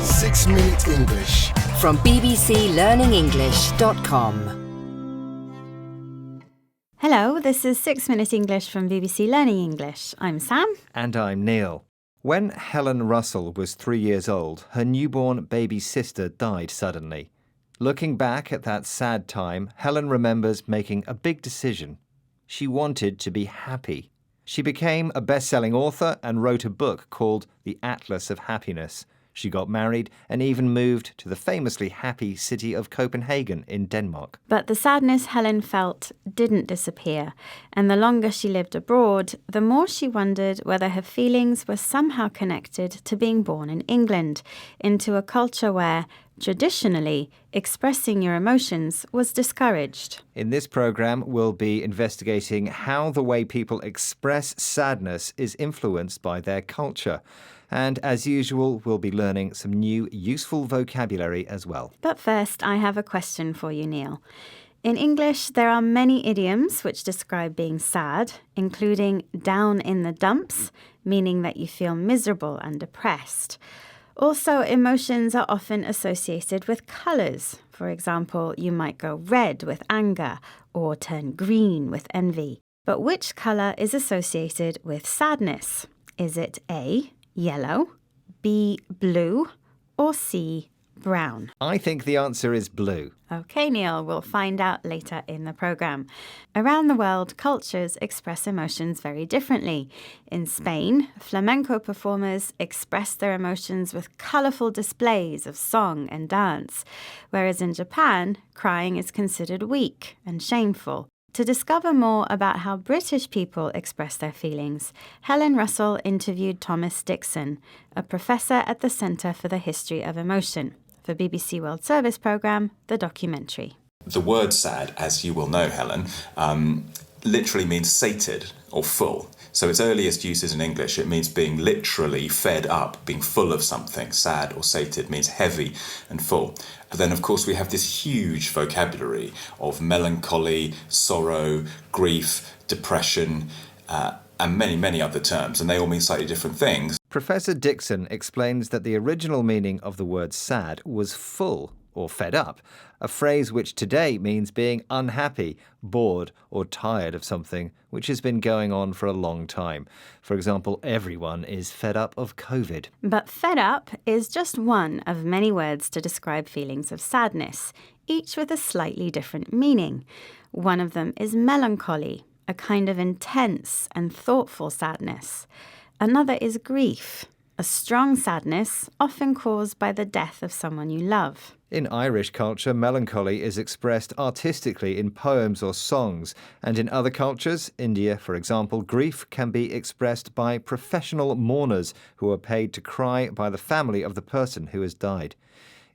6 Minute English from bbclearningenglish.com. Hello, this is 6 Minute English from BBC Learning English. I'm Sam. And I'm Neil. When Helen Russell was 3 years old, her newborn baby sister died suddenly. Looking back at that sad time, Helen remembers making a big decision. She wanted to be happy. She became a best-selling author and wrote a book called The Atlas of Happiness. She got married and even moved to the famously happy city of Copenhagen in Denmark. But the sadness Helen felt didn't disappear, and the longer she lived abroad, the more she wondered whether her feelings were somehow connected to being born in England, into a culture where, traditionally, expressing your emotions was discouraged. In this programme, we'll be investigating how the way people express sadness is influenced by their culture. And as usual, we'll be learning some new useful vocabulary as well. But first, I have a question for you, Neil. In English, there are many idioms which describe being sad, including down in the dumps, meaning that you feel miserable and depressed. Also, emotions are often associated with colours. For example, you might go red with anger or turn green with envy. But which colour is associated with sadness? Is it A, yellow, B, blue, or C, brown? I think the answer is blue. OK, Neil, we'll find out later in the programme. Around the world, cultures express emotions very differently. In Spain, flamenco performers express their emotions with colourful displays of song and dance, whereas in Japan, crying is considered weak and shameful. To discover more about how British people express their feelings, Helen Russell interviewed Thomas Dixon, a professor at the Centre for the History of Emotion, for BBC World Service programme, The Documentary. The word sad, as you will know, Helen, literally means sated or full. So its earliest uses in English, it means being literally fed up, being full of something. Sad or sated means heavy and full. But then, of course, we have this huge vocabulary of melancholy, sorrow, grief, depression, and many, many other terms, and they all mean slightly different things. Professor Dixon explains that the original meaning of the word sad was full or fed up, a phrase which today means being unhappy, bored, or tired of something which has been going on for a long time. For example, everyone is fed up of COVID. But fed up is just one of many words to describe feelings of sadness, each with a slightly different meaning. One of them is melancholy, a kind of intense and thoughtful sadness. Another is grief, a strong sadness often caused by the death of someone you love. In Irish culture, melancholy is expressed artistically in poems or songs, and in other cultures, India, for example, grief can be expressed by professional mourners who are paid to cry by the family of the person who has died.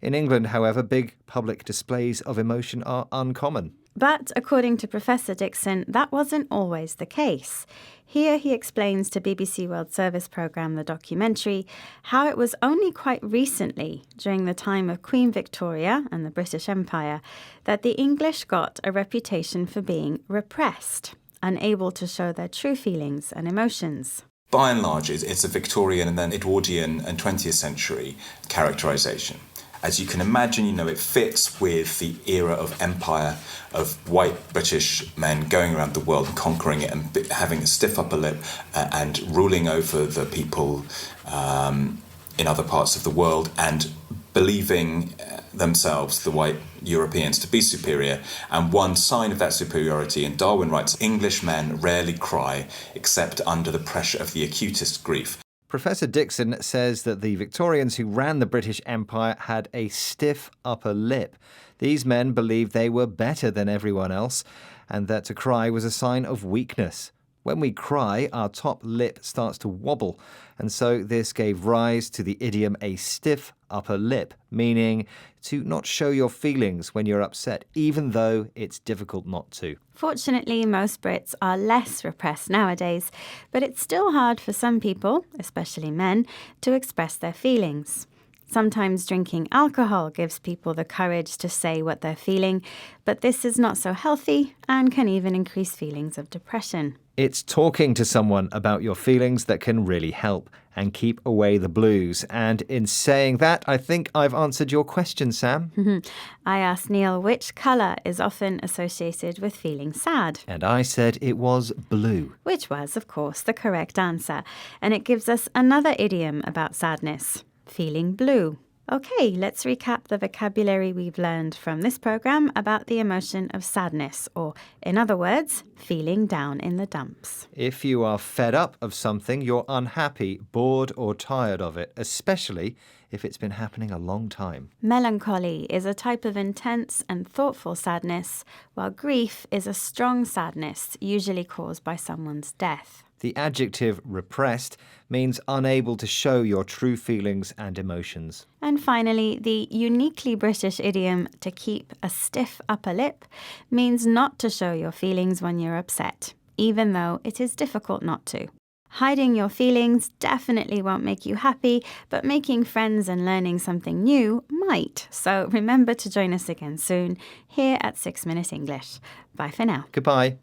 In England, however, big public displays of emotion are uncommon. But according to Professor Dixon, that wasn't always the case. Here he explains to BBC World Service programme The Documentary how it was only quite recently, during the time of Queen Victoria and the British Empire, that the English got a reputation for being repressed, unable to show their true feelings and emotions. By and large, it's a Victorian and then Edwardian and 20th century characterisation. As you can imagine, it fits with the era of empire, of white British men going around the world and conquering it and having a stiff upper lip and ruling over the people in other parts of the world and believing themselves, the white Europeans, to be superior. And one sign of that superiority, and Darwin writes, English men rarely cry except under the pressure of the acutest grief. Professor Dixon says that the Victorians who ran the British Empire had a stiff upper lip. These men believed they were better than everyone else, and that to cry was a sign of weakness. When we cry, our top lip starts to wobble, and so this gave rise to the idiom a stiff upper lip, meaning to not show your feelings when you're upset, even though it's difficult not to. Fortunately, most Brits are less repressed nowadays, but it's still hard for some people, especially men, to express their feelings. Sometimes drinking alcohol gives people the courage to say what they're feeling, but this is not so healthy and can even increase feelings of depression. It's talking to someone about your feelings that can really help and keep away the blues. And in saying that, I think I've answered your question, Sam. I asked Neil which colour is often associated with feeling sad, And I said it was blue. which was, of course, the correct answer. And it gives us another idiom about sadness, feeling blue. Okay, let's recap the vocabulary we've learned from this programme about the emotion of sadness, or, in other words, feeling down in the dumps. If you are fed up of something, you're unhappy, bored or tired of it, especially if it's been happening a long time. Melancholy is a type of intense and thoughtful sadness, while grief is a strong sadness, usually caused by someone's death. The adjective repressed means unable to show your true feelings and emotions. And finally, the uniquely British idiom to keep a stiff upper lip means not to show your feelings when you're upset, even though it is difficult not to. Hiding your feelings definitely won't make you happy, but making friends and learning something new might. So remember to join us again soon here at 6 Minute English. Bye for now. Goodbye.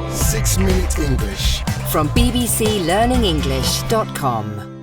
6 Minute English. From bbclearningenglish.com.